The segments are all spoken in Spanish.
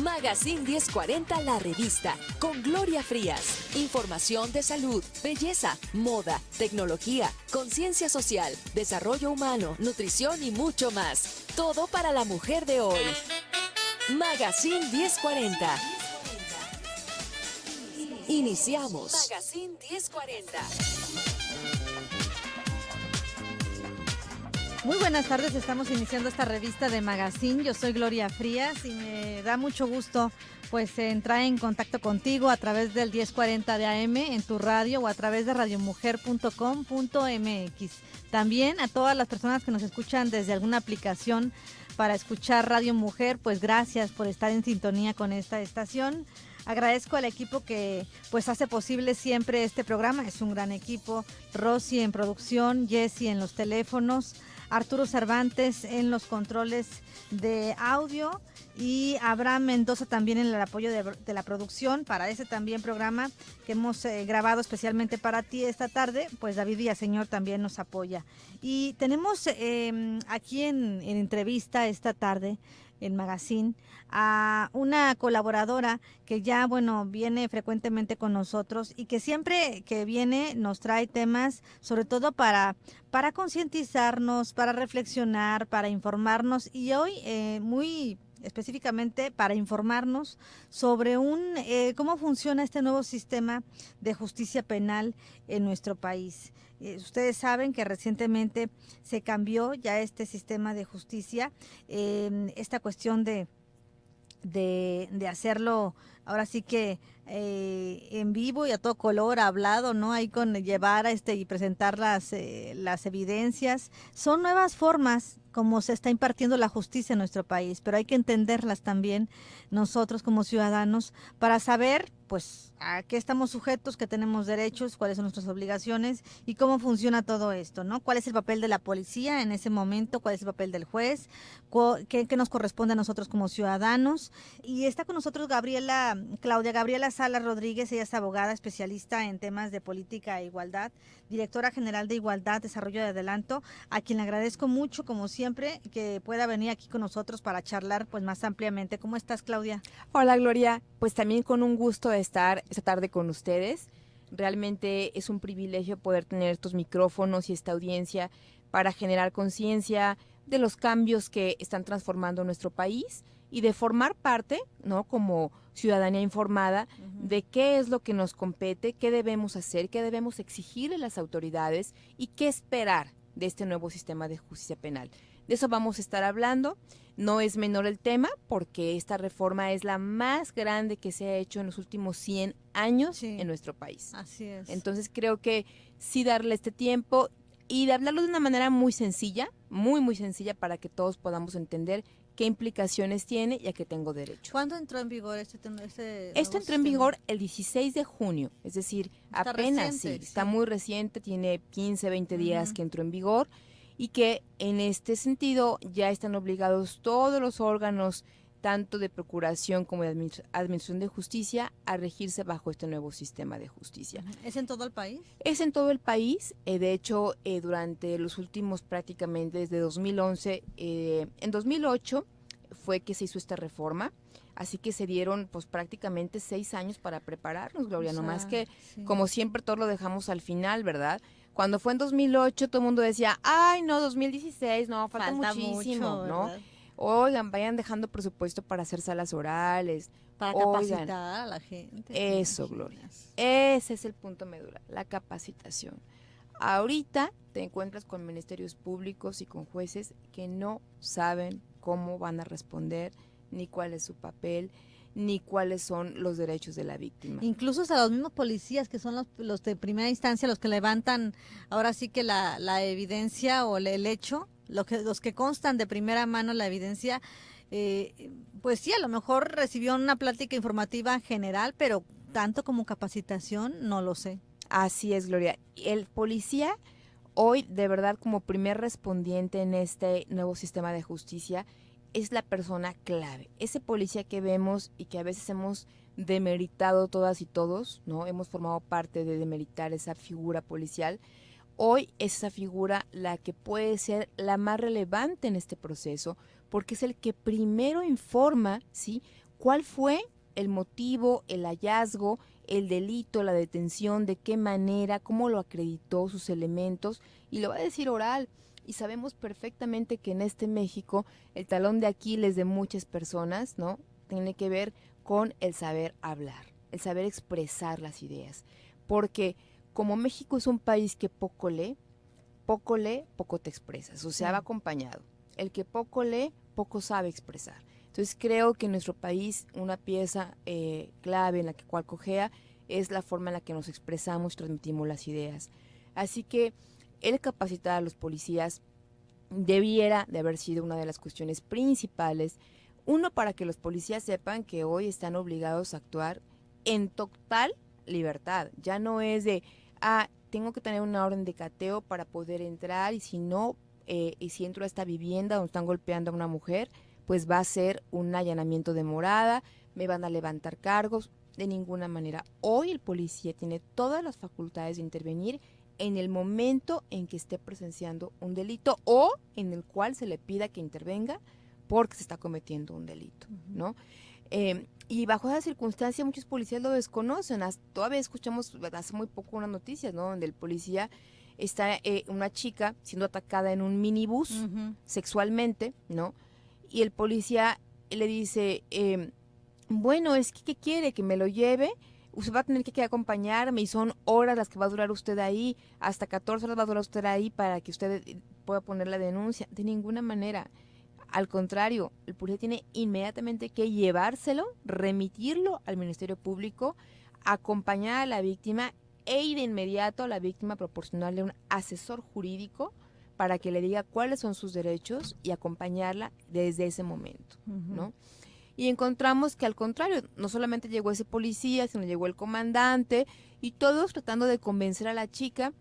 Magazine 1040 La Revista, con Gloria Frías. Información de salud, belleza, moda, tecnología, conciencia social, desarrollo humano, nutrición y mucho más. Todo para la mujer de hoy. Magazine 1040. Iniciamos. Magazine 1040. Muy buenas tardes, estamos iniciando esta revista de Magazine. Yo soy Gloria Frías y me da mucho gusto pues entrar en contacto contigo a través del 1040 de AM en tu radio o a través de radiomujer.com.mx. También a todas las personas que nos escuchan desde alguna aplicación para escuchar Radio Mujer, pues gracias por estar en sintonía con esta estación. Agradezco al equipo que pues hace posible siempre este programa, es un gran equipo. Rosy en producción, Jessy en los teléfonos, Arturo Cervantes en los controles de audio y Abraham Mendoza también en el apoyo de la producción para ese también programa que hemos grabado especialmente para ti esta tarde. Pues David Villaseñor también nos apoya. Y tenemos aquí en entrevista esta tarde en Magazine a una colaboradora que ya, bueno, viene frecuentemente con nosotros y que siempre que viene nos trae temas, sobre todo para concientizarnos, para reflexionar, para informarnos y hoy muy específicamente para informarnos sobre cómo funciona este nuevo sistema de justicia penal en nuestro país. Ustedes saben que recientemente se cambió ya este sistema de justicia, esta cuestión de hacerlo ahora sí que en vivo y a todo color, hablado, ¿no? Ahí con llevar y presentar las evidencias. Son nuevas formas como se está impartiendo la justicia en nuestro país, pero hay que entenderlas también nosotros como ciudadanos para saber pues a qué estamos sujetos, qué tenemos derechos, cuáles son nuestras obligaciones y cómo funciona todo esto, ¿no? ¿Cuál es el papel de la policía en ese momento? ¿Cuál es el papel del juez? ¿Qué nos corresponde a nosotros como ciudadanos? Y está con nosotros Claudia Gabriela Salas Rodríguez. Ella es abogada especialista en temas de política e igualdad, directora general de Igualdad, Desarrollo y Adelanto, a quien le agradezco mucho, como siempre, que pueda venir aquí con nosotros para charlar pues más ampliamente. ¿Cómo estás, Claudia? Hola, Gloria. Pues también con un gusto de estar esta tarde con ustedes. Realmente es un privilegio poder tener estos micrófonos y esta audiencia para generar conciencia de los cambios que están transformando nuestro país y de formar parte, ¿no?, como ciudadanía informada, de qué es lo que nos compete, qué debemos hacer, qué debemos exigirle a las autoridades y qué esperar de este nuevo sistema de justicia penal. De eso vamos a estar hablando. No es menor el tema porque esta reforma es la más grande que se ha hecho en los últimos 100 años en nuestro país. Así es. Entonces creo que sí darle este tiempo y de hablarlo de una manera muy sencilla, muy sencilla para que todos podamos entender qué implicaciones tiene y a qué tengo derecho. ¿Cuándo entró en vigor Esto entró en vigor el 16 de junio, es decir, está apenas reciente, está muy reciente, tiene 15, 20 días que entró en vigor y que en este sentido ya están obligados todos los órganos, tanto de procuración como de administración de justicia, a regirse bajo este nuevo sistema de justicia. ¿Es en todo el país? Es en todo el país. De hecho, durante los últimos prácticamente desde 2011, en 2008 fue que se hizo esta reforma, así que se dieron pues prácticamente 6 años para prepararnos, Gloria, nomás que como siempre todo lo dejamos al final, ¿verdad? Cuando fue en 2008 todo el mundo decía, ay no, 2016, no, falta muchísimo, mucho, ¿no? ¿verdad? Oigan, vayan dejando presupuesto para hacer salas orales. Para capacitar a la gente. Eso, Gloria. Ese es el punto medular, la capacitación. Ahorita te encuentras con ministerios públicos y con jueces que no saben cómo van a responder, ni cuál es su papel, ni cuáles son los derechos de la víctima. Incluso hasta los mismos policías que son los de primera instancia, los que levantan ahora sí que la evidencia o el hecho, los que constan de primera mano la evidencia, pues sí, a lo mejor recibió una plática informativa general, pero tanto como capacitación, no lo sé. Así es, Gloria. El policía hoy, de verdad, como primer respondiente en este nuevo sistema de justicia, es la persona clave. Ese policía que vemos y que a veces hemos demeritado todas y todos, ¿no? Hemos formado parte de demeritar esa figura policial. Hoy es esa figura la que puede ser la más relevante en este proceso, porque es el que primero informa, ¿sí?, cuál fue el motivo, el hallazgo, el delito, la detención, de qué manera, cómo lo acreditó, sus elementos, y lo va a decir oral. Y sabemos perfectamente que en este México el talón de Aquiles de muchas personas, ¿no?, tiene que ver con el saber hablar, el saber expresar las ideas. Porque como México es un país que poco lee, poco te expresas, o sea, va acompañado. El que poco lee, poco sabe expresar. Entonces creo que en nuestro país una pieza clave en la que cual cojea es la forma en la que nos expresamos y transmitimos las ideas. Así que el capacitar a los policías debiera de haber sido una de las cuestiones principales. Uno, para que los policías sepan que hoy están obligados a actuar en total libertad. Ya no es de, tengo que tener una orden de cateo para poder entrar, y si no, y si entro a esta vivienda donde están golpeando a una mujer, pues va a ser un allanamiento de morada, me van a levantar cargos. De ninguna manera. Hoy el policía tiene todas las facultades de intervenir en el momento en que esté presenciando un delito o en el cual se le pida que intervenga porque se está cometiendo un delito, ¿no? Y bajo esa circunstancia muchos policías lo desconocen. Todavía escuchamos hace muy poco unas noticias, ¿no?, donde el policía está, una chica siendo atacada en un minibús sexualmente, ¿no? Y el policía le dice, bueno, es que, ¿qué quiere? ¿Que me lo lleve? Usted va a tener que acompañarme y son horas las que va a durar usted ahí, hasta 14 horas va a durar usted ahí para que usted pueda poner la denuncia. De ninguna manera. Al contrario, el policía tiene inmediatamente que llevárselo, remitirlo al Ministerio Público, acompañar a la víctima e ir de inmediato a la víctima, proporcionarle un asesor jurídico para que le diga cuáles son sus derechos y acompañarla desde ese momento, ¿no? Y encontramos que al contrario, no solamente llegó ese policía, sino llegó el comandante y todos tratando de convencer a la chica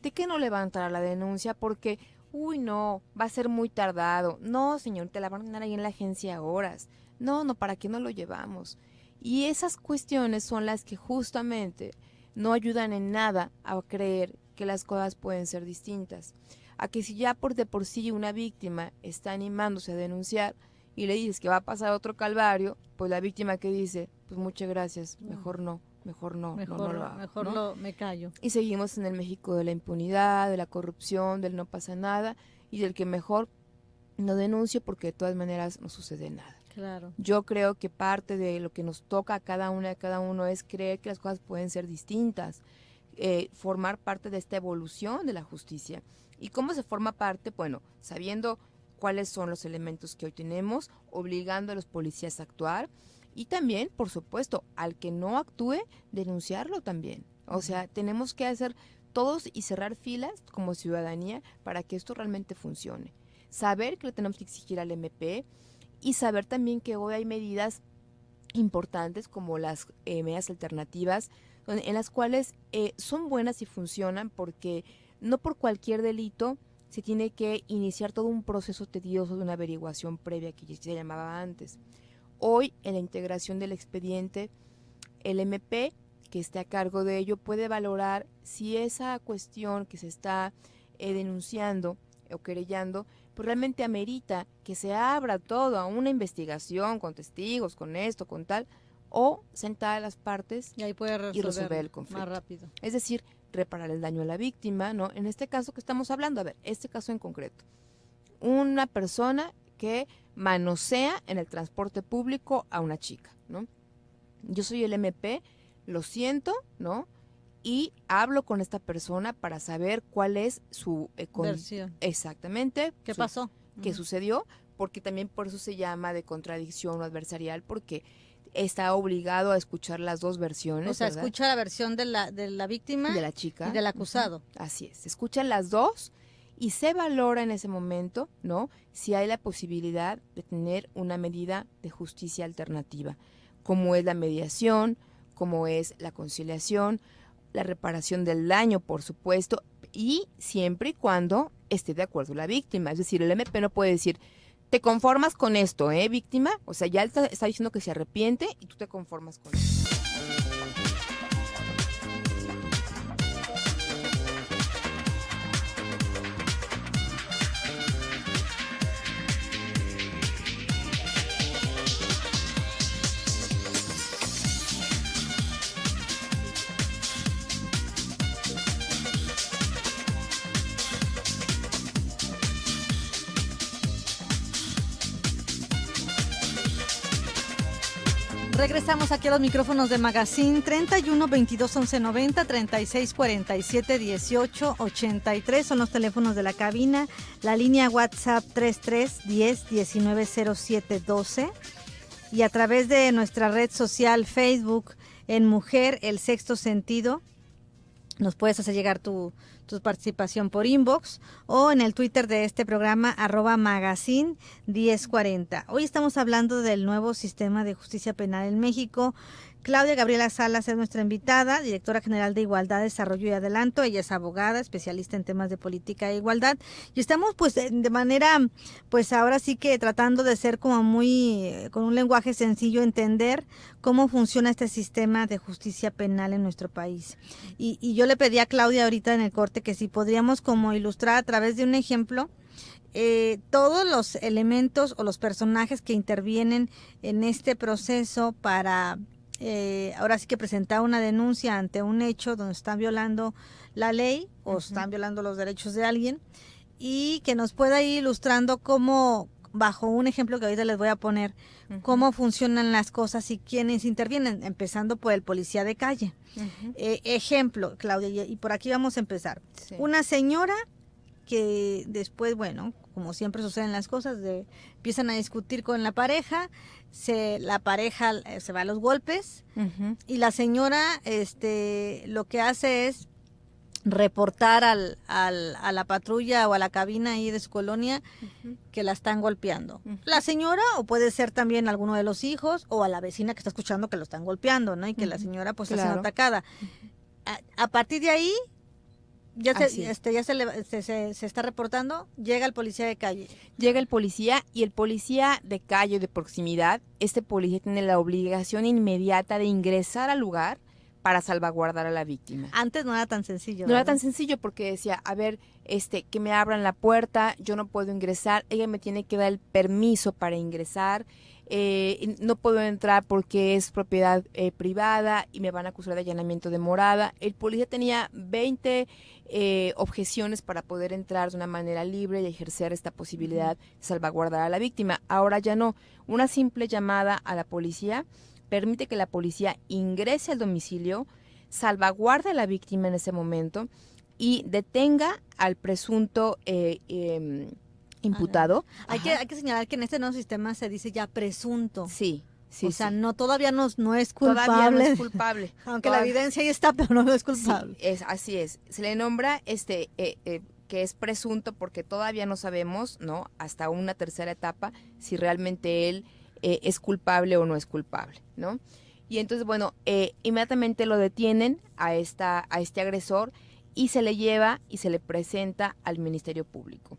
de que no levantara la denuncia porque, no, va a ser muy tardado. No, señor, te la van a tener ahí en la agencia horas. No, ¿para qué no lo llevamos? Y esas cuestiones son las que justamente no ayudan en nada a creer que las cosas pueden ser distintas. A que si ya de por sí una víctima está animándose a denunciar, y le dices que va a pasar otro calvario, pues la víctima que dice, pues muchas gracias, mejor no lo hago, ¿no? Me callo. Y seguimos en el México de la impunidad, de la corrupción, del no pasa nada, y del que mejor no denuncio porque de todas maneras no sucede nada. Claro. Yo creo que parte de lo que nos toca a cada uno es creer que las cosas pueden ser distintas, formar parte de esta evolución de la justicia. ¿Y cómo se forma parte? Bueno, sabiendo cuáles son los elementos que hoy tenemos, obligando a los policías a actuar y también, por supuesto, al que no actúe, denunciarlo también. O sea, tenemos que hacer todos y cerrar filas como ciudadanía para que esto realmente funcione. Saber que le tenemos que exigir al MP y saber también que hoy hay medidas importantes como las medidas alternativas en las cuales son buenas y funcionan porque no por cualquier delito se tiene que iniciar todo un proceso tedioso de una averiguación previa que ya se llamaba antes. Hoy, en la integración del expediente, el MP que esté a cargo de ello puede valorar si esa cuestión que se está denunciando o querellando, pues realmente amerita que se abra todo a una investigación con testigos, con esto, con tal, o sentar a las partes y ahí puede resolver el conflicto. Más rápido. Es decir, reparar el daño a la víctima, ¿no? En este caso que estamos hablando, a ver, este caso en concreto, una persona que manosea en el transporte público a una chica, ¿no? Yo soy el MP, lo siento, ¿no? Y hablo con esta persona para saber cuál es su versión. Exactamente. ¿Qué pasó? ¿Qué sucedió? Porque también por eso se llama de contradicción o adversarial, porque está obligado a escuchar las dos versiones. O sea, ¿verdad? Escucha la versión de la víctima, de la chica y del acusado. Así es, se escuchan las dos y se valora en ese momento, ¿no? Si hay la posibilidad de tener una medida de justicia alternativa, como es la mediación, como es la conciliación, la reparación del daño, por supuesto, y siempre y cuando esté de acuerdo la víctima. Es decir, el MP no puede decir, te conformas con esto, víctima. O sea, ya está diciendo que se arrepiente y tú te conformas con eso. Regresamos aquí a los micrófonos de Magazine. 31 22 11 90, 36 47 18 83 son los teléfonos de la cabina. La línea WhatsApp 33 10 19 07 12. Y a través de nuestra red social Facebook en Mujer, el Sexto Sentido, nos puedes hacer llegar tu participación por inbox o en el Twitter de este programa @magazine 1040. Hoy estamos hablando del nuevo sistema de justicia penal en México. Claudia Gabriela Salas es nuestra invitada, directora general de Igualdad, Desarrollo y Adelanto. Ella es abogada, especialista en temas de política e igualdad. Y estamos pues de manera, pues ahora sí que tratando de ser como con un lenguaje sencillo, entender cómo funciona este sistema de justicia penal en nuestro país. Y yo le pedí a Claudia ahorita en el corte que si podríamos como ilustrar a través de un ejemplo todos los elementos o los personajes que intervienen en este proceso para ahora sí que presentar una denuncia ante un hecho donde están violando la ley o están violando los derechos de alguien, y que nos pueda ir ilustrando cómo, bajo un ejemplo que ahorita les voy a poner, cómo funcionan las cosas y quiénes intervienen, empezando por el policía de calle. Ejemplo, Claudia, y por aquí vamos a empezar. Sí. Una señora que después, bueno, como siempre suceden las cosas, empiezan a discutir con la pareja, la pareja se va a los golpes, y la señora lo que hace es reportar a la patrulla o a la cabina ahí de su colonia que la están golpeando. La señora, o puede ser también alguno de los hijos, o a la vecina que está escuchando que lo están golpeando, ¿no? Y que la señora pues está siendo atacada. A partir de ahí, ya se está reportando, llega el policía de calle. Llega el policía, y el policía de calle, de proximidad, este policía tiene la obligación inmediata de ingresar al lugar para salvaguardar a la víctima. Antes no era tan sencillo. No era tan sencillo porque decía, a ver, que me abran la puerta, yo no puedo ingresar, ella me tiene que dar el permiso para ingresar, no puedo entrar porque es propiedad privada y me van a acusar de allanamiento de morada. El policía tenía 20 objeciones para poder entrar de una manera libre y ejercer esta posibilidad de salvaguardar a la víctima. Ahora ya no. Una simple llamada a la policía permite que la policía ingrese al domicilio, salvaguarde a la víctima en ese momento y detenga al presunto imputado. Hay que señalar que en este nuevo sistema se dice ya presunto. Sí. O sea, no todavía no es culpable. Todavía no es culpable. Aunque la evidencia ahí está, pero no es culpable. Sí, así es. Se le nombra que es presunto porque todavía no sabemos, ¿no? Hasta una tercera etapa si realmente él es culpable o no es culpable, ¿no? Y entonces, bueno, inmediatamente lo detienen a este agresor y se le lleva y se le presenta al Ministerio Público.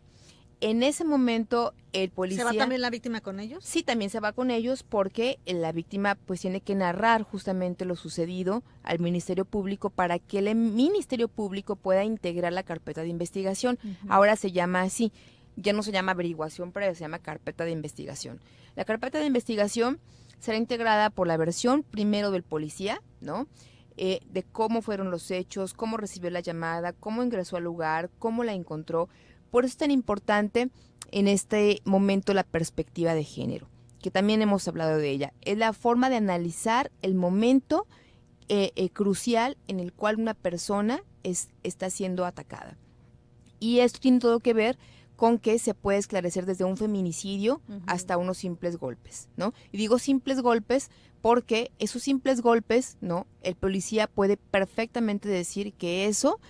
En ese momento el policía... ¿Se va también la víctima con ellos? Sí, también se va con ellos porque la víctima pues tiene que narrar justamente lo sucedido al Ministerio Público para que el Ministerio Público pueda integrar la carpeta de investigación. Ahora se llama así, ya no se llama averiguación previa, se llama carpeta de investigación. La carpeta de investigación será integrada por la versión primero del policía, ¿no? De cómo fueron los hechos, cómo recibió la llamada, cómo ingresó al lugar, cómo la encontró. Por eso es tan importante en este momento la perspectiva de género, que también hemos hablado de ella. Es la forma de analizar el momento crucial en el cual una persona está siendo atacada. Y esto tiene todo que ver con que se puede esclarecer desde un feminicidio hasta unos simples golpes, ¿no? Y digo simples golpes porque esos simples golpes, ¿no? El policía puede perfectamente decir que eso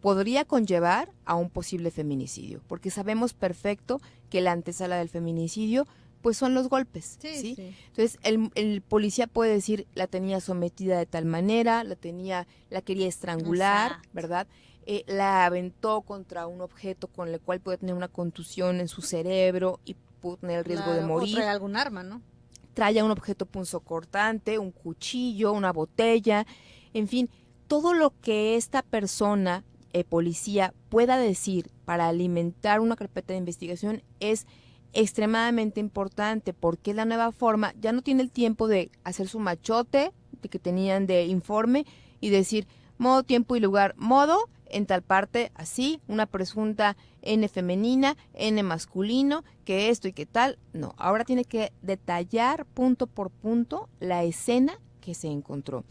podría conllevar a un posible feminicidio, porque sabemos perfecto que la antesala del feminicidio pues son los golpes, ¿sí? Entonces el policía puede decir la tenía sometida de tal manera, la quería estrangular, exacto, ¿verdad? La aventó contra un objeto con el cual puede tener una contusión en su cerebro y puede tener el riesgo de morir. O trae algún arma, ¿no? Trae un objeto punzocortante, un cuchillo, una botella, en fin, todo lo que esta persona policía pueda decir para alimentar una carpeta de investigación es extremadamente importante porque es la nueva forma, ya no tiene el tiempo de hacer su machote de que tenían de informe y decir modo, tiempo y lugar, modo, en tal parte, así, una presunta N femenina, N masculino, que esto y que tal. No, ahora tiene que detallar punto por punto la escena que se encontró.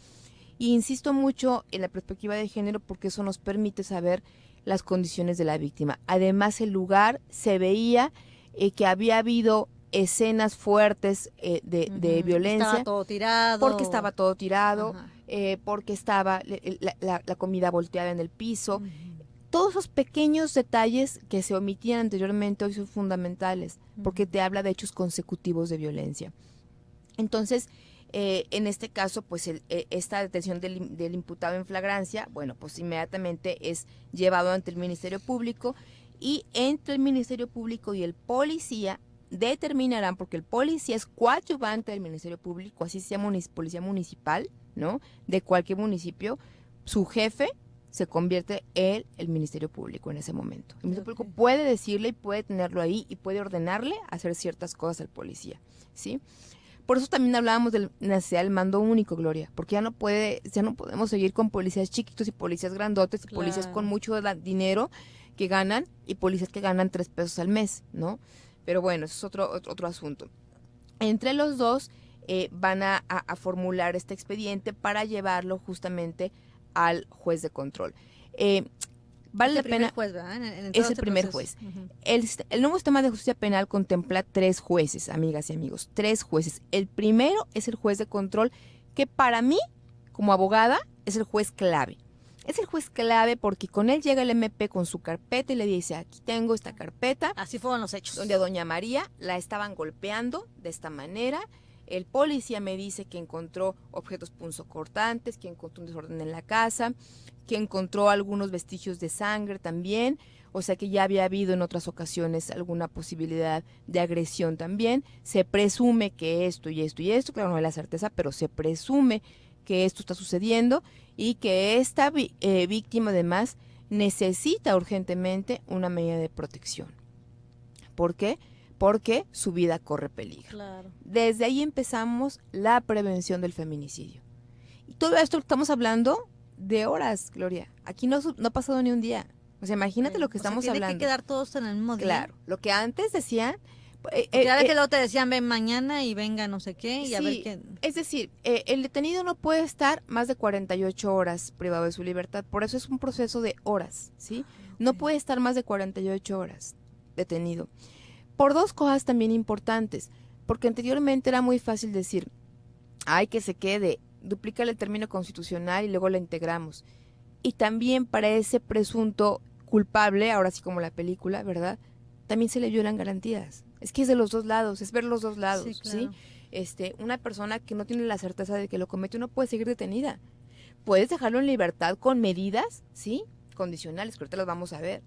Y insisto mucho en la perspectiva de género porque eso nos permite saber las condiciones de la víctima. Además, el lugar se veía que había habido escenas fuertes de violencia. Estaba todo tirado. Porque estaba todo tirado, porque estaba la comida volteada en el piso. Todos esos pequeños detalles que se omitían anteriormente hoy son fundamentales, porque te habla de hechos consecutivos de violencia. Entonces, en este caso, pues esta detención del imputado en flagrancia, bueno, pues inmediatamente es llevado ante el Ministerio Público, y entre el Ministerio Público y el policía determinarán, porque el policía es coadyuvante del Ministerio Público, así se llama policía municipal, ¿no? De cualquier municipio, su jefe se convierte en el Ministerio Público en ese momento. El Ministerio Público puede decirle y puede tenerlo ahí y puede ordenarle hacer ciertas cosas al policía, ¿sí? Por eso también hablábamos de la necesidad del mando único, Gloria, porque ya no podemos seguir con policías chiquitos y policías grandotes y policías con mucho dinero que ganan y policías que ganan 3 pesos al mes, ¿no? Pero bueno, eso es otro asunto. Entre los dos van a formular este expediente para llevarlo justamente al juez de control. Vale la pena. Juez, ¿verdad? Es el primer juez. El nuevo sistema de justicia penal contempla 3 jueces, amigas y amigos, 3 jueces. El primero es el juez de control, que para mí, como abogada, es el juez clave. Es el juez clave porque con él llega el MP con su carpeta y le dice, aquí tengo esta carpeta. Así fueron los hechos. Donde a doña María la estaban golpeando de esta manera. El policía me dice que encontró objetos punzocortantes, que encontró un desorden en la casa, que encontró algunos vestigios de sangre también, o sea que ya había habido en otras ocasiones alguna posibilidad de agresión también. Se presume que esto y esto y esto, claro, no hay la certeza, pero se presume que esto está sucediendo y que esta víctima además necesita urgentemente una medida de protección. ¿Por qué? Porque su vida corre peligro. Claro. Desde ahí empezamos la prevención del feminicidio. Y todo esto estamos hablando de horas, Gloria. Aquí no ha pasado ni un día. O sea, imagínate lo que estamos hablando. Tiene que quedar todos en el mismo día. Claro, lo que antes decían... Cada vez que luego te decían, ven mañana y venga no sé qué, y sí, a ver qué... Es decir, el detenido no puede estar más de 48 horas privado de su libertad. Por eso es un proceso de horas, ¿sí? No puede estar más de 48 horas detenido. Por 2 cosas también importantes, porque anteriormente era muy fácil decir, ay, que se quede, duplícale el término constitucional y luego la integramos. Y también para ese presunto culpable, ahora sí como la película, ¿verdad? También se le violan garantías. Es que es de los 2 lados, es ver los 2 lados, sí, claro. ¿sí? Una persona que no tiene la certeza de que lo comete no puede seguir detenida. Puedes dejarlo en libertad con medidas, ¿sí? Condicionales, que ahorita las vamos a ver.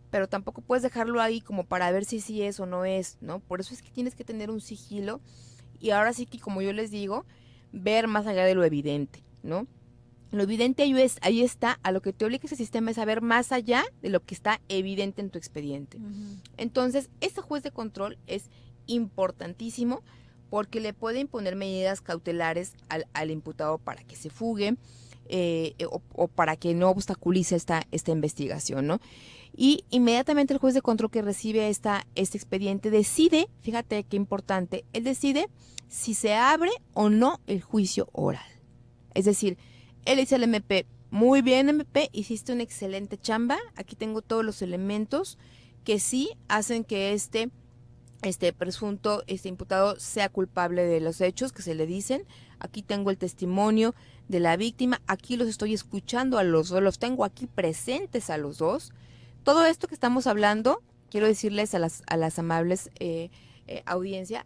Pero tampoco puedes dejarlo ahí como para ver si sí es o no es, ¿no? Por eso es que tienes que tener un sigilo y ahora sí que, como yo les digo, ver más allá de lo evidente, ¿no? Lo evidente ahí está, a lo que te obliga ese sistema es a ver más allá de lo que está evidente en tu expediente. Entonces, este juez de control es importantísimo porque le puede imponer medidas cautelares al imputado para que se fugue o para que no obstaculice esta investigación, ¿no? Y inmediatamente el juez de control que recibe este expediente decide, fíjate qué importante, él decide si se abre o no el juicio oral. Es decir, él dice al MP, muy bien MP, hiciste una excelente chamba, aquí tengo todos los elementos que sí hacen que este presunto, imputado sea culpable de los hechos que se le dicen, aquí tengo el testimonio de la víctima, aquí los estoy escuchando a los dos, los tengo aquí presentes a los dos. Todo esto que estamos hablando, quiero decirles a las amables audiencia,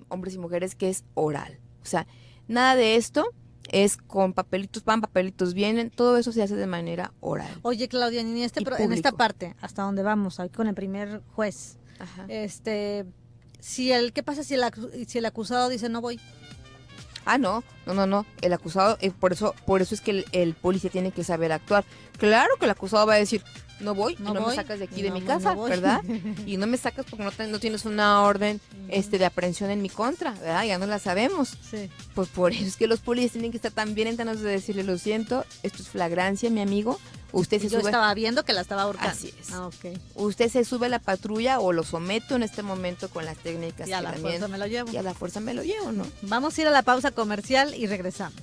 hombres y mujeres, que es oral. O sea, nada de esto es con papelitos van, papelitos vienen, todo eso se hace de manera oral. Oye, Claudia, en esta parte, hasta donde vamos, ahí con el primer juez, ajá, ¿qué pasa si el acusado dice no voy? Ah, no, el acusado, por eso es que el policía tiene que saber actuar. Claro que el acusado va a decir, no voy y no me sacas de aquí de mi casa, no ¿verdad? Y no me sacas porque no tienes una orden de aprehensión en mi contra, ¿verdad? Ya no la sabemos. Sí. Pues por eso es que los policías tienen que estar tan bien enterados de decirle, lo siento, esto es flagrancia, mi amigo. Usted Yo estaba viendo que la estaba ahorcando. Así es. Ok. Usted se sube a la patrulla o lo someto en este momento con las técnicas Y a la fuerza me lo llevo. Y a la fuerza me lo llevo, ¿no? Vamos a ir a la pausa comercial y regresamos.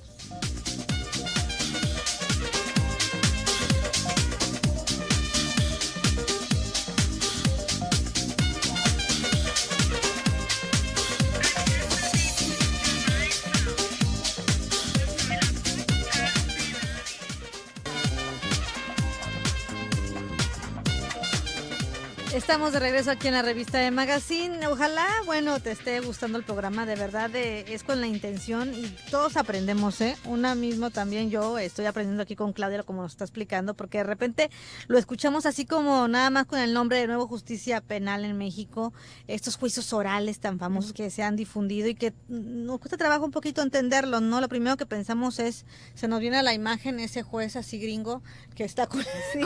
Estamos de regreso aquí en la revista de Magazine. Ojalá, bueno, te esté gustando el programa, de verdad, es con la intención y todos aprendemos, ¿eh? Una mismo también yo estoy aprendiendo aquí con Claudia, como nos está explicando, porque de repente lo escuchamos así como nada más con el nombre de Nuevo Justicia Penal en México, estos juicios orales tan famosos que se han difundido y que nos cuesta trabajo un poquito entenderlos, ¿no? Lo primero que pensamos es, se nos viene a la imagen ese juez así gringo que está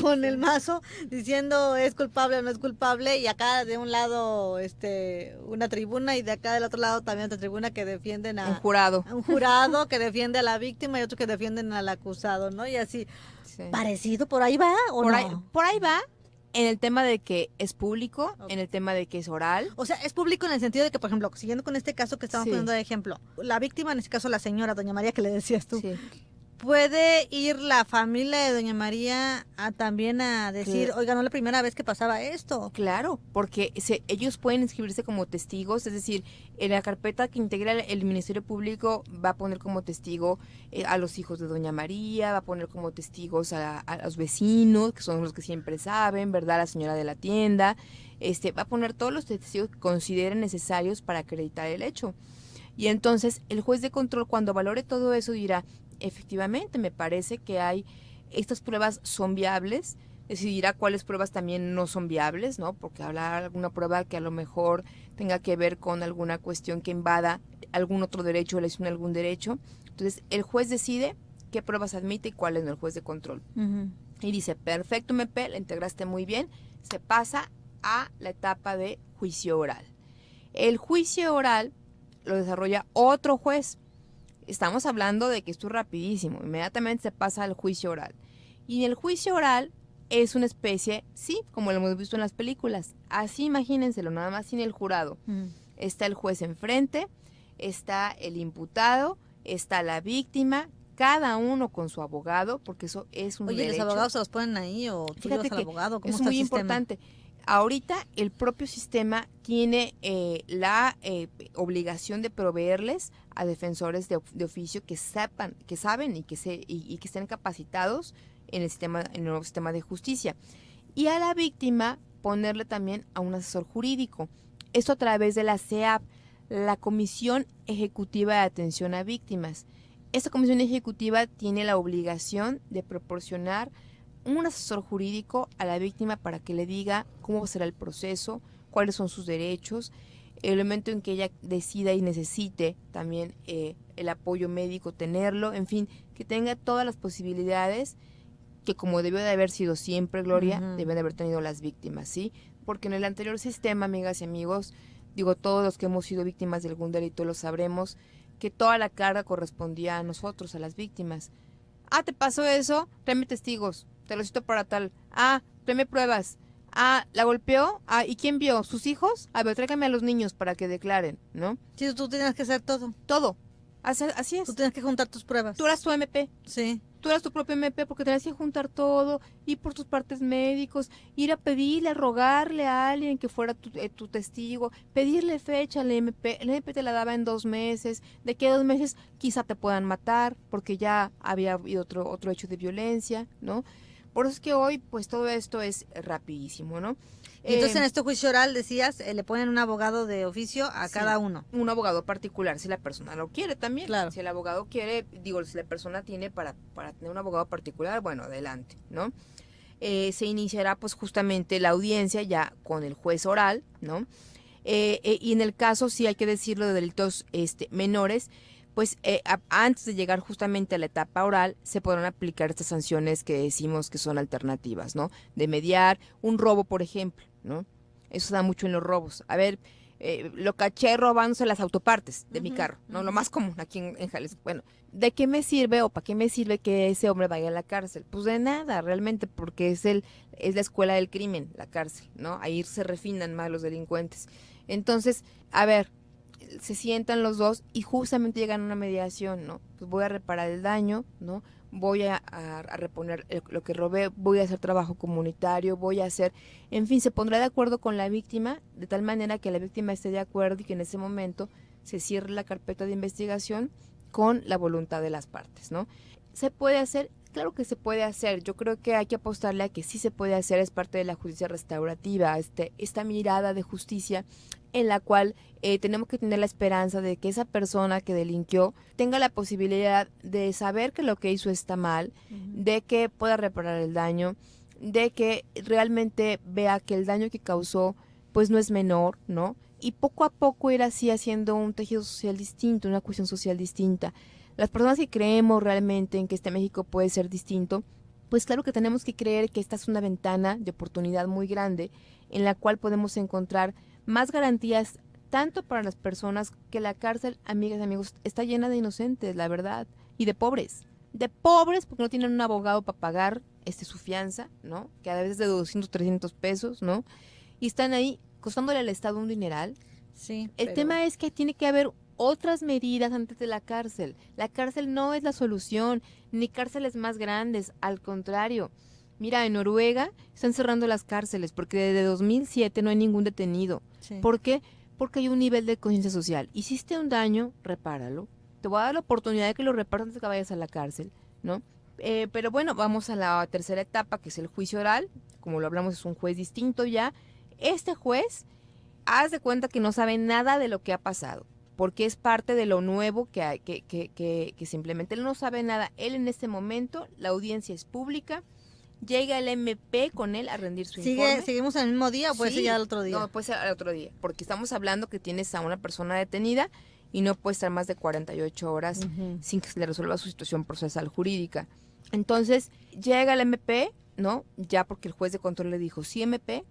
con el mazo diciendo es culpable o no es culpable, y acá de un lado una tribuna y de acá del otro lado también otra tribuna que defienden a un jurado que defiende a la víctima y otros que defienden al acusado, ¿no? Y así, sí. ¿Parecido por ahí va o no? Por ahí va en el tema de que es público, en el tema de que es oral. O sea, es público en el sentido de que, por ejemplo, siguiendo con este caso que estamos poniendo de ejemplo, la víctima, en este caso la señora Doña María que le decías tú, sí. ¿Puede ir la familia de Doña María también a decir, oiga, no es la primera vez que pasaba esto? Claro, porque ellos pueden inscribirse como testigos, es decir, en la carpeta que integra el Ministerio Público va a poner como testigo a los hijos de Doña María, va a poner como testigos a los vecinos, que son los que siempre saben, ¿verdad? La señora de la tienda, va a poner todos los testigos que consideren necesarios para acreditar el hecho. Y entonces el juez de control, cuando valore todo eso, dirá, efectivamente, me parece que estas pruebas son viables, decidirá cuáles pruebas también no son viables, ¿no? Porque habrá alguna prueba que a lo mejor tenga que ver con alguna cuestión que invada algún otro derecho o lesione algún derecho. Entonces, el juez decide qué pruebas admite y cuáles no, el juez de control. Y dice, perfecto, MP, la integraste muy bien, se pasa a la etapa de juicio oral. El juicio oral lo desarrolla otro juez. Estamos hablando de que esto es rapidísimo, inmediatamente se pasa al juicio oral. Y en el juicio oral es una especie, sí, como lo hemos visto en las películas, así imagínenselo, nada más sin el jurado. Está el juez enfrente, está el imputado, está la víctima, cada uno con su abogado, porque eso es un derecho. Oye, ¿los abogados se los ponen ahí o tú llevas al abogado? ¿Cómo es está muy el sistema? importante. Ahorita el propio sistema tiene la obligación de proveerles a defensores de oficio que sepan, que saben y que estén capacitados en el nuevo sistema de justicia. Y a la víctima ponerle también a un asesor jurídico. Esto a través de la CEAP, la Comisión Ejecutiva de Atención a Víctimas. Esta comisión ejecutiva tiene la obligación de proporcionar un asesor jurídico a la víctima para que le diga cómo será el proceso, cuáles son sus derechos, el momento en que ella decida y necesite también el apoyo médico, tenerlo, en fin, que tenga todas las posibilidades que, como debió de haber sido siempre, Gloria, deben de haber tenido las víctimas, ¿sí? Porque en el anterior sistema, amigas y amigos, digo, todos los que hemos sido víctimas de algún delito lo sabremos, que toda la carga correspondía a nosotros, a las víctimas. Ah, ¿te pasó eso? Tráeme testigos, te lo cito para tal. Ah, tráeme pruebas. Ah, ¿la golpeó? Ah, ¿y quién vio? ¿Sus hijos? A ver, tráigame a los niños para que declaren, ¿no? Sí, tú tienes que hacer todo. Todo. Así es. Tú tienes que juntar tus pruebas. Tú eras tu MP. Sí. Tú eras tu propio MP porque tenías que juntar todo, ir por tus partes médicos, ir a pedirle, a rogarle a alguien que fuera tu testigo, pedirle fecha al MP. El MP te la daba en 2 meses. De que 2 meses quizá te puedan matar porque ya había habido otro hecho de violencia, ¿no? Por eso es que hoy, pues todo esto es rapidísimo, ¿no? Y entonces en este juicio oral, decías, le ponen un abogado de oficio a cada uno. Un abogado particular, si la persona lo quiere también. Claro. Si el abogado quiere, si la persona tiene para tener un abogado particular, bueno, adelante, ¿no? Se iniciará pues justamente la audiencia ya con el juez oral, ¿no? Y en el caso, sí hay que decirlo, de delitos menores, pues antes de llegar justamente a la etapa oral, se podrán aplicar estas sanciones que decimos que son alternativas, ¿no? De mediar un robo, por ejemplo, ¿no? Eso se da mucho en los robos. A ver, lo caché robándose las autopartes de mi carro, ¿no? Lo más común aquí en Jalisco. Bueno, ¿de qué me sirve o para qué me sirve que ese hombre vaya a la cárcel? Pues de nada, realmente, porque es la escuela del crimen, la cárcel, ¿no? Ahí se refinan más los delincuentes. Entonces, a ver, se sientan los dos y justamente llegan a una mediación, ¿no? Pues voy a reparar el daño, ¿no? Voy a reponer lo que robé, voy a hacer trabajo comunitario, voy a hacer, en fin, se pondrá de acuerdo con la víctima de tal manera que la víctima esté de acuerdo y que en ese momento se cierre la carpeta de investigación con la voluntad de las partes, ¿no? ¿Se puede hacer? Claro que se puede hacer. Yo creo que hay que apostarle a que sí se puede hacer, es parte de la justicia restaurativa, esta mirada de justicia en la cual tenemos que tener la esperanza de que esa persona que delinquió tenga la posibilidad de saber que lo que hizo está mal, de que pueda reparar el daño, de que realmente vea que el daño que causó pues no es menor, ¿no? Y poco a poco ir así haciendo un tejido social distinto, una cuestión social distinta. Las personas que creemos realmente en que este México puede ser distinto, pues claro que tenemos que creer que esta es una ventana de oportunidad muy grande en la cual podemos encontrar más garantías tanto para las personas que la cárcel, amigas y amigos, está llena de inocentes, la verdad, y de pobres porque no tienen un abogado para pagar su fianza, ¿no? Que a veces de 200, 300 pesos, ¿no? Y están ahí costándole al Estado un dineral. Sí. El tema es que tiene que haber otras medidas antes de la cárcel. La cárcel no es la solución, ni cárceles más grandes, al contrario. Mira, en Noruega están cerrando las cárceles porque desde 2007 no hay ningún detenido. Sí. ¿Por qué? Porque hay un nivel de conciencia social. Hiciste un daño, repáralo. Te voy a dar la oportunidad de que lo repares antes de que vayas a la cárcel, ¿no? Pero bueno, vamos a la tercera etapa, que es el juicio oral. Como lo hablamos, es un juez distinto ya. Este juez, haz de cuenta que no sabe nada de lo que ha pasado, porque es parte de lo nuevo que simplemente él no sabe nada. Él en este momento, la audiencia es pública, llega el MP con él a rendir su informe. ¿Seguimos en el mismo día o puede ser ya el otro día? No, puede ser al otro día, porque estamos hablando que tienes a una persona detenida y no puede estar más de 48 horas sin que se le resuelva su situación procesal jurídica. Entonces, llega el MP, ¿no? Ya porque el juez de control le dijo, sí, MP,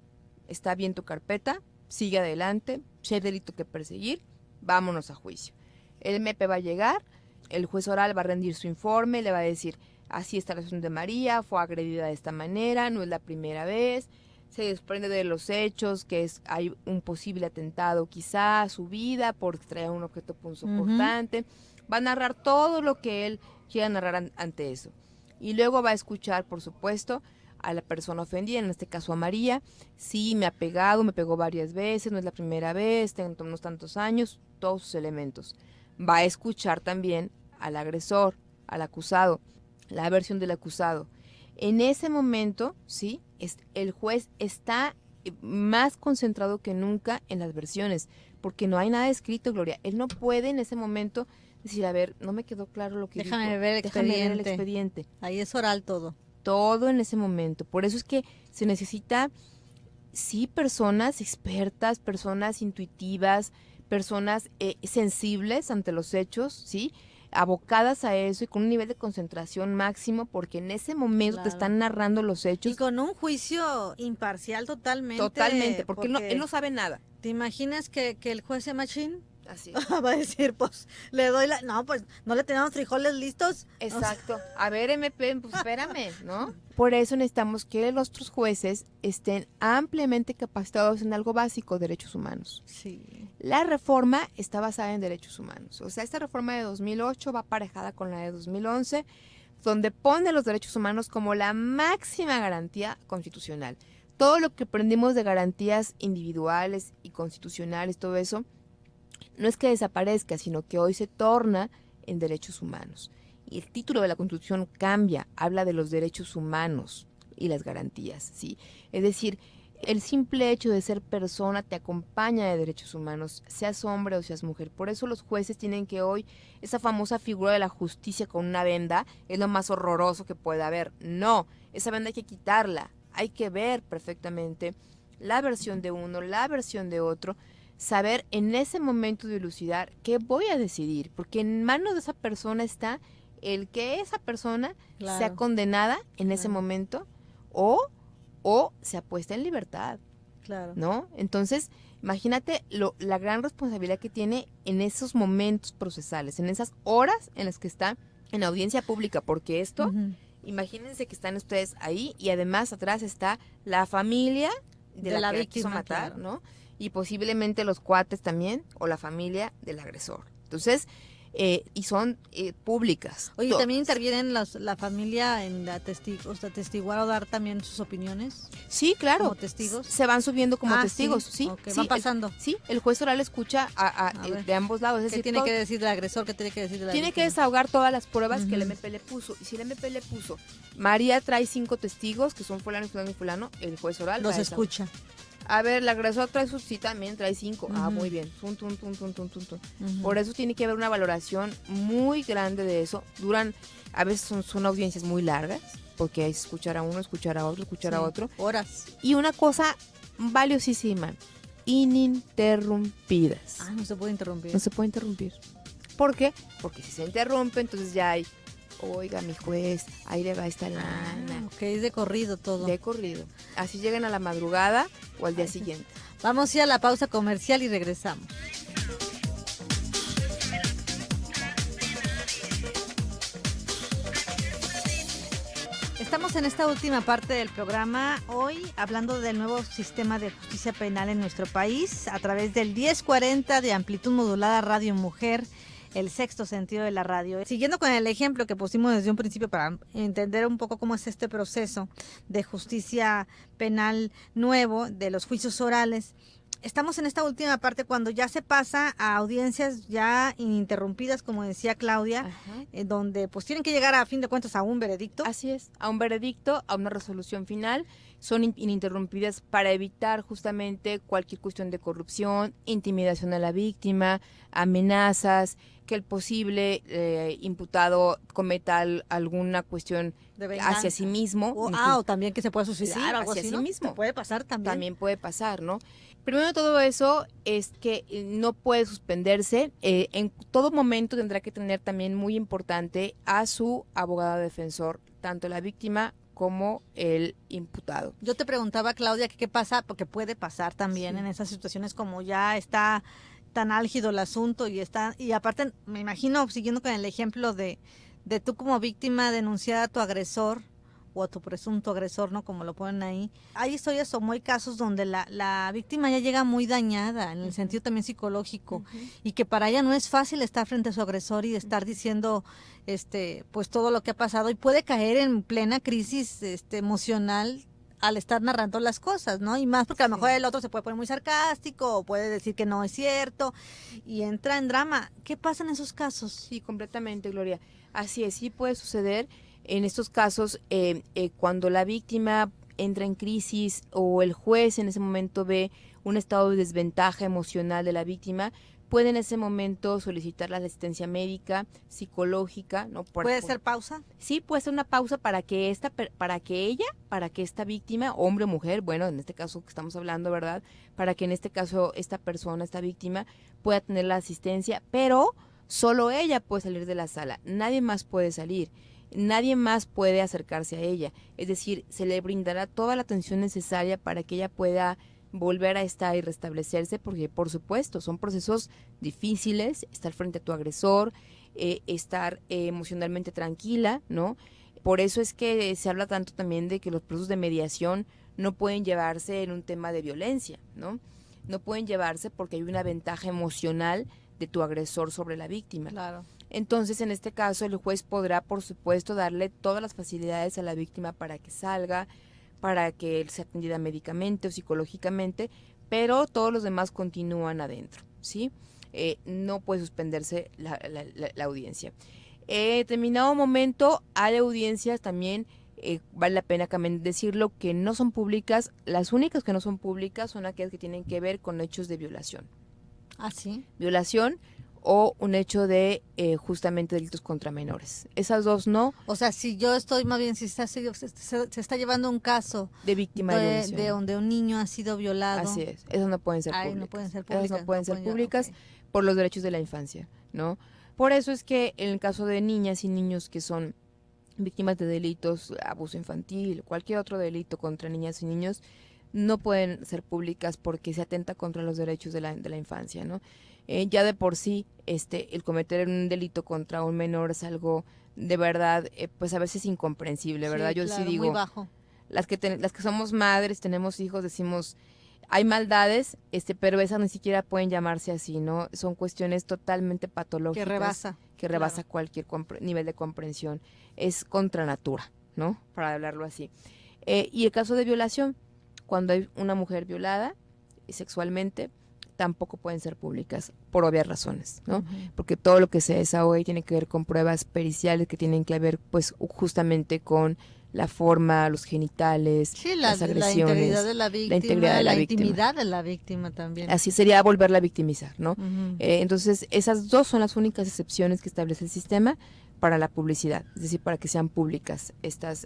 está bien tu carpeta, sigue adelante, si hay delito que perseguir, vámonos a juicio. El MP va a llegar, el juez oral va a rendir su informe, le va a decir, así está la situación de María, fue agredida de esta manera, no es la primera vez, se desprende de los hechos que hay un posible atentado quizá a su vida por traer un objeto punzocortante. Va a narrar todo lo que él quiera narrar ante eso. Y luego va a escuchar, por supuesto, a la persona ofendida, en este caso a María. Sí, me pegó varias veces, no es la primera vez, tengo unos tantos años, todos sus elementos. Va a escuchar también al agresor, al acusado, la versión del acusado. En ese momento, sí, el juez está más concentrado que nunca en las versiones, porque no hay nada escrito, Gloria. Él no puede en ese momento decir, a ver, no me quedó claro lo que dijo. Déjame ver el expediente. Ahí es oral todo. Todo en ese momento. Por eso es que se necesita, sí, personas expertas, personas intuitivas, personas sensibles ante los hechos, ¿sí? Abocadas a eso y con un nivel de concentración máximo, porque en ese momento te están narrando los hechos. Y con un juicio imparcial totalmente. Totalmente, porque él no sabe nada. ¿Te imaginas que el juez sea machín? Así. Va a decir, pues, le doy la... No, pues, ¿no le tenemos frijoles listos? Exacto. A ver, MP, pues espérame, ¿no? Por eso necesitamos que los otros jueces estén ampliamente capacitados en algo básico, derechos humanos. Sí. La reforma está basada en derechos humanos. O sea, esta reforma de 2008 va aparejada con la de 2011, donde pone los derechos humanos como la máxima garantía constitucional. Todo lo que aprendimos de garantías individuales y constitucionales, todo eso, no es que desaparezca, sino que hoy se torna en derechos humanos. Y el título de la Constitución cambia, habla de los derechos humanos y las garantías, ¿sí? Es decir, el simple hecho de ser persona te acompaña de derechos humanos, seas hombre o seas mujer. Por eso los jueces tienen que hoy, esa famosa figura de la justicia con una venda, es lo más horroroso que puede haber. No, esa venda hay que quitarla, hay que ver perfectamente la versión de uno, la versión de otro, saber en ese momento dilucidar qué voy a decidir, porque en manos de esa persona está el que esa persona Claro. sea condenada en ese Claro. momento o sea puesta en libertad, Claro. ¿no? Entonces, imagínate la gran responsabilidad que tiene en esos momentos procesales, en esas horas en las que está en audiencia pública, porque esto, Ujú. imagínense que están ustedes ahí y además atrás está la familia de la que la quiso víctima, matar, claro. ¿no? Y posiblemente los cuates también o la familia del agresor. Entonces, y son públicas. Oye, todas. ¿también intervienen la familia en atestiguar o dar también sus opiniones? Sí, claro. ¿Como testigos? Se van subiendo como Ah, testigos, sí. sí. Ok, sí, van pasando. Sí, el juez oral escucha A ver. de ambos lados. Es ¿Qué decir, tiene que decir el agresor? ¿Qué tiene que decir de la tiene que víctima? desahogar todas las pruebas que el Ujú. MP le puso. Y si el MP le puso, María trae 5 testigos, que son fulano y fulano y fulano, el juez oral Los va a desahogar. escucha. A ver, el agresor trae sus, sí, también trae 5. Ah, Ujú. muy bien. Tun, tun, tun, tun, tun, tun, tun. Ujú. Por eso tiene que haber una valoración muy grande de eso. A veces son audiencias muy largas, porque hay que escuchar a uno, escuchar a otro, escuchar a Sí, otro. horas. Y una cosa valiosísima, ininterrumpidas. Ah, no se puede interrumpir. No se puede interrumpir. ¿Por qué? Porque si se interrumpe, entonces ya hay, oiga, mi juez, ahí le va esta lana. Ok, es de corrido todo. De corrido. Así llegan a la madrugada o al día siguiente. Vamos a ir a la pausa comercial y regresamos. Estamos en esta última parte del programa, hoy hablando del nuevo sistema de justicia penal en nuestro país, a través del 1040 de amplitud modulada Radio Mujer, el sexto sentido de la radio. Siguiendo con el ejemplo que pusimos desde un principio para entender un poco cómo es este proceso de justicia penal nuevo, de los juicios orales, estamos en esta última parte cuando ya se pasa a audiencias ya ininterrumpidas, como decía Claudia, Ajá. donde pues tienen que llegar a fin de cuentas a un veredicto. Así es, a un veredicto, a una resolución final, son ininterrumpidas para evitar justamente cualquier cuestión de corrupción, intimidación a la víctima, amenazas, que el posible imputado cometa alguna cuestión De venganza. hacia sí mismo. O también que se pueda suicidar, Sí, algo hacia así, sí ¿no? mismo. Que puede pasar también. También puede pasar, ¿no? Primero de todo eso es que no puede suspenderse. En todo momento tendrá que tener también muy importante a su abogado defensor, tanto la víctima como el imputado. Yo te preguntaba, Claudia, que qué pasa, porque puede pasar también Sí. en esas situaciones como ya está tan álgido el asunto y aparte me imagino, siguiendo con el ejemplo de tú como víctima denunciar a tu agresor o a tu presunto agresor, ¿no? Como lo ponen ahí. Hay historias o muy casos donde la víctima ya llega muy dañada, en el sentido también psicológico, y que para ella no es fácil estar frente a su agresor y estar diciendo pues todo lo que ha pasado, y puede caer en plena crisis emocional al estar narrando las cosas, ¿no? Y más porque a lo Sí. mejor el otro se puede poner muy sarcástico o puede decir que no es cierto y entra en drama. ¿Qué pasa en esos casos? Sí, completamente, Gloria. Así es, sí puede suceder en estos casos cuando la víctima entra en crisis o el juez en ese momento ve un estado de desventaja emocional de la víctima, puede en ese momento solicitar la asistencia médica, psicológica, ¿no? ¿Puede ser pausa? Sí, puede ser una pausa para que esta víctima, hombre o mujer, bueno, en este caso que estamos hablando, ¿verdad? Para que en este caso esta persona, esta víctima, pueda tener la asistencia, pero solo ella puede salir de la sala, nadie más puede salir, nadie más puede acercarse a ella, es decir, se le brindará toda la atención necesaria para que ella pueda volver a estar y restablecerse, porque por supuesto son procesos difíciles, estar frente a tu agresor, estar emocionalmente tranquila, ¿no? Por eso es que se habla tanto también de que los procesos de mediación no pueden llevarse en un tema de violencia, ¿no? No pueden llevarse porque hay una ventaja emocional de tu agresor sobre la víctima. Claro. Entonces, en este caso, el juez podrá, por supuesto, darle todas las facilidades a la víctima para que salga, para que él sea atendida médicamente o psicológicamente, pero todos los demás continúan adentro, ¿sí? No puede suspenderse la audiencia. En determinado momento hay audiencias también, vale la pena también decirlo, que no son públicas. Las únicas que no son públicas son aquellas que tienen que ver con hechos de violación. ¿Ah, sí? Violación o un hecho de justamente delitos contra menores. Esas dos no. O sea, si yo estoy, más bien, si se está llevando un caso De víctima de violación. de donde un niño ha sido violado. Así es, esas no pueden ser públicas. No pueden ser públicas. Esas no pueden ser públicas okay. por los derechos de la infancia, ¿no? Por eso es que en el caso de niñas y niños que son víctimas de delitos, abuso infantil, cualquier otro delito contra niñas y niños, no pueden ser públicas porque se atenta contra los derechos de la infancia, ¿no? Ya de por sí, el cometer un delito contra un menor es algo de verdad, pues a veces incomprensible, ¿verdad? Sí, Yo claro, sí digo, muy bajo. Las que somos madres, tenemos hijos, decimos, hay maldades, pero esas ni siquiera pueden llamarse así, ¿no? Son cuestiones totalmente patológicas. Que rebasa claro. Cualquier nivel de comprensión. Es contra natura, ¿no? Para hablarlo así. Y el caso de violación, cuando hay una mujer violada sexualmente, tampoco pueden ser públicas, por obvias razones, ¿no? Porque todo lo que se desahoga tiene que ver con pruebas periciales que tienen que ver, pues, justamente con la forma, los genitales, sí, las agresiones, la integridad de la víctima, la intimidad de la víctima también. Así sería volverla a victimizar, ¿no? Entonces, esas dos son las únicas excepciones que establece el sistema para la publicidad, es decir, para que sean públicas estas.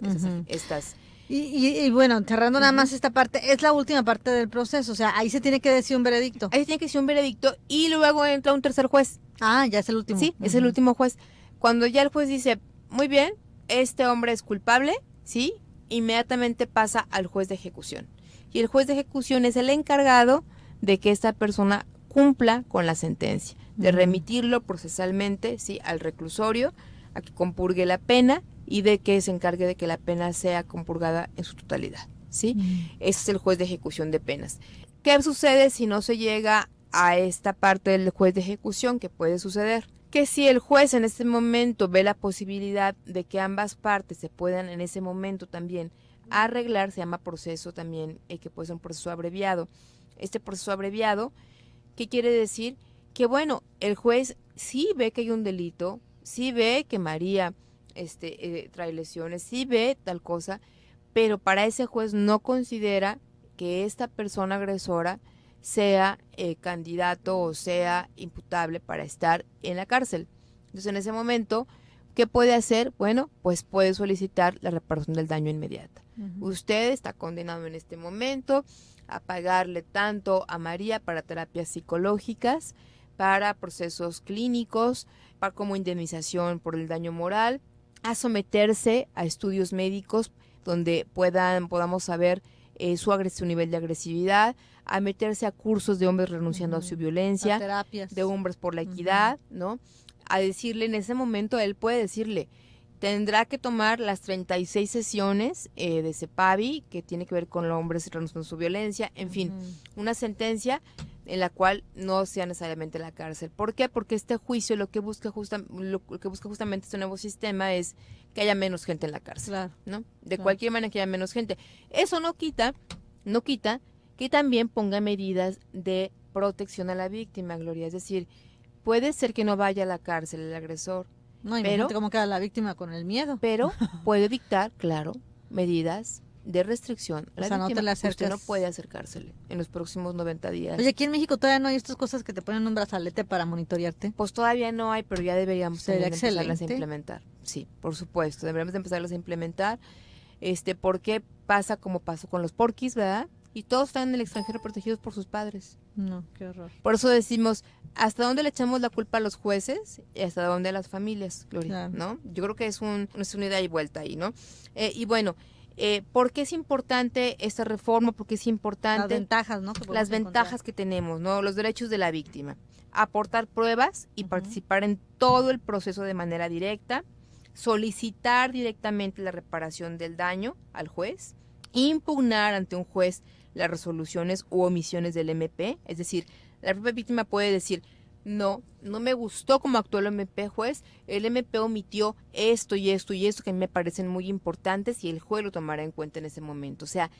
Y bueno, cerrando nada más esta parte, es la última parte del proceso, o sea, ahí se tiene que decir un veredicto. Ahí se tiene que decir un veredicto y luego entra un tercer juez. Ah, ya es el último. Sí, es el último juez. Cuando ya el juez dice, muy bien, este hombre es culpable, ¿sí? Inmediatamente pasa al juez de ejecución. Y el juez de ejecución es el encargado de que esta persona cumpla con la sentencia, de remitirlo procesalmente, ¿sí? Al reclusorio, a que compurgue la pena y de que se encargue de que la pena sea compurgada en su totalidad, ¿sí? Ese es el juez de ejecución de penas. ¿Qué sucede si no se llega a esta parte del juez de ejecución? ¿Qué puede suceder? Que si el juez en este momento ve la posibilidad de que ambas partes se puedan en ese momento también arreglar, se llama proceso también, que puede ser un proceso abreviado. Este proceso abreviado, ¿qué quiere decir? Que bueno, el juez sí ve que hay un delito, sí ve que María trae lesiones, sí ve tal cosa, pero para ese juez no considera que esta persona agresora sea candidato o sea imputable para estar en la cárcel. Entonces, en ese momento, ¿qué puede hacer? Bueno, pues puede solicitar la reparación del daño inmediata. Usted está condenado en este momento a pagarle tanto a María para terapias psicológicas, para procesos clínicos, para como indemnización por el daño moral, a someterse a estudios médicos donde podamos saber su nivel de agresividad, a meterse a cursos de hombres renunciando a su violencia, de hombres por la equidad, ¿no? A decirle, en ese momento él puede decirle, tendrá que tomar las 36 sesiones de CEPAVI, que tiene que ver con los hombres renunciando a su violencia, en fin, una sentencia en la cual no sea necesariamente la cárcel. ¿Por qué? Porque este juicio lo que busca justamente este nuevo sistema es que haya menos gente en la cárcel, claro, ¿no? De cualquier manera que haya menos gente. Eso no quita que también ponga medidas de protección a la víctima, Gloria. Es decir, puede ser que no vaya a la cárcel el agresor. No, imagínate cómo queda la víctima con el miedo. Pero puede dictar, claro, medidas de restricción a la víctima. No te la acercas. Usted no puede acercársele en los próximos 90 días. Oye, aquí en México todavía no hay estas cosas que te ponen un brazalete para monitorearte. Pues todavía no hay, pero ya deberíamos empezarlas a implementar. Sí, por supuesto, deberíamos empezarlas a implementar. Porque pasa como pasó con los porquis, ¿verdad? Y todos están en el extranjero protegidos por sus padres. No, qué horror. Por eso decimos, ¿hasta dónde le echamos la culpa a los jueces y hasta dónde a las familias, Gloria? Claro. ¿No? Yo creo que es una ida y vuelta ahí, ¿no? Y bueno, ¿por qué es importante esta reforma? ¿Por qué es importante? Las ventajas, ¿no? Las ventajas que tenemos, ¿no? Los derechos de la víctima. Aportar pruebas y participar en todo el proceso de manera directa. Solicitar directamente la reparación del daño al juez. Impugnar ante un juez las resoluciones u omisiones del MP, es decir, la propia víctima puede decir, no me gustó cómo actuó el MP juez, el MP omitió esto y esto y esto que a mí me parecen muy importantes y el juez lo tomará en cuenta en ese momento. O sea,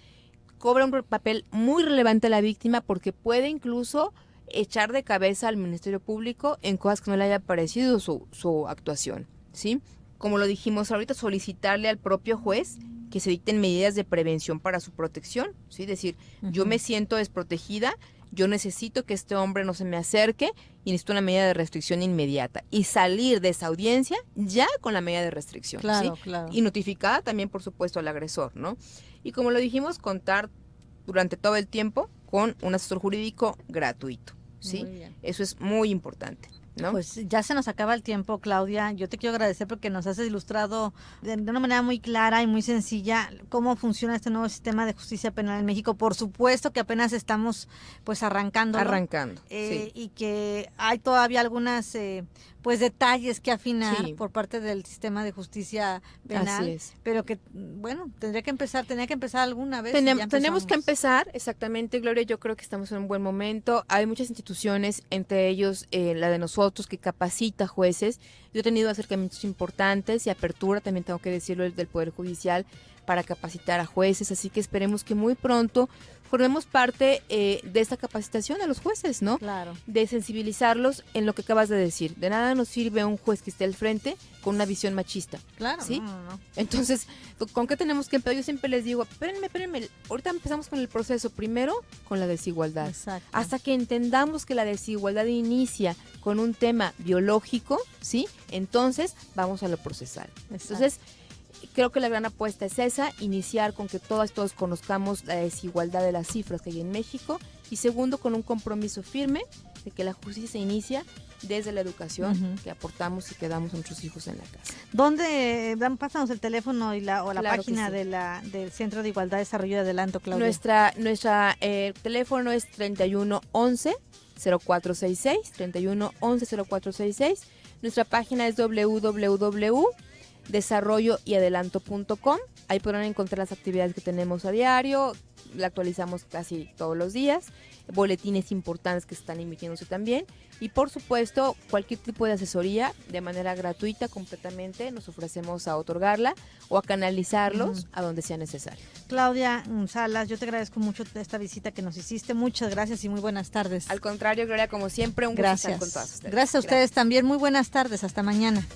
cobra un papel muy relevante a la víctima porque puede incluso echar de cabeza al Ministerio Público en cosas que no le haya parecido su actuación, ¿sí? Como lo dijimos ahorita, solicitarle al propio juez que se dicten medidas de prevención para su protección, ¿sí? Es decir, yo me siento desprotegida, yo necesito que este hombre no se me acerque y necesito una medida de restricción inmediata. Y salir de esa audiencia ya con la medida de restricción. Claro, ¿sí? claro. Y notificada también, por supuesto, al agresor, ¿no? Y como lo dijimos, contar durante todo el tiempo con un asesor jurídico gratuito, ¿sí? Muy bien. Eso es muy importante, ¿no? Pues ya se nos acaba el tiempo, Claudia. Yo te quiero agradecer porque nos has ilustrado de una manera muy clara y muy sencilla cómo funciona este nuevo sistema de justicia penal en México. Por supuesto que apenas estamos pues arrancando. Sí. Y que hay todavía algunas pues detalles que afinar Sí. por parte del sistema de justicia penal. Así es. Pero que, bueno, tenía que empezar alguna vez. Tenemos que empezar, exactamente, Gloria. Yo creo que estamos en un buen momento. Hay muchas instituciones, entre ellos la de nosotros, que capacita jueces. Yo he tenido acercamientos importantes y apertura, también tengo que decirlo, del Poder Judicial para capacitar a jueces. Así que esperemos que muy pronto formemos parte de esta capacitación a los jueces, ¿no? Claro. De sensibilizarlos en lo que acabas de decir. De nada nos sirve un juez que esté al frente con una visión machista. Claro. ¿Sí? No. Entonces, ¿con qué tenemos que empezar? Yo siempre les digo, espérenme, ahorita empezamos con el proceso, primero con la desigualdad. Exacto. Hasta que entendamos que la desigualdad inicia con un tema biológico, ¿sí? Entonces, vamos a lo procesal. Exacto. Entonces, creo que la gran apuesta es esa, iniciar con que todos conozcamos la desigualdad de las cifras que hay en México, y segundo, con un compromiso firme de que la justicia se inicia desde la educación que aportamos y que damos a nuestros hijos en la casa. ¿Dónde? Pásanos el teléfono y la Claro página que sí. del Centro de Igualdad, Desarrollo y Adelanto, Claudia. Nuestra teléfono es 3111-0466, 3111-0466. Nuestra página es www.desarrolloyadelanto.com. Ahí podrán encontrar las actividades que tenemos a diario, la actualizamos casi todos los días, boletines importantes que están emitiéndose también, y por supuesto cualquier tipo de asesoría de manera gratuita completamente nos ofrecemos a otorgarla o a canalizarlos a donde sea necesario. Claudia Salas, yo te agradezco mucho esta visita que nos hiciste, muchas gracias y muy buenas tardes. Al contrario, Gloria, como siempre, un gusto estar con todas ustedes. Gracias a ustedes también, muy buenas tardes, hasta mañana.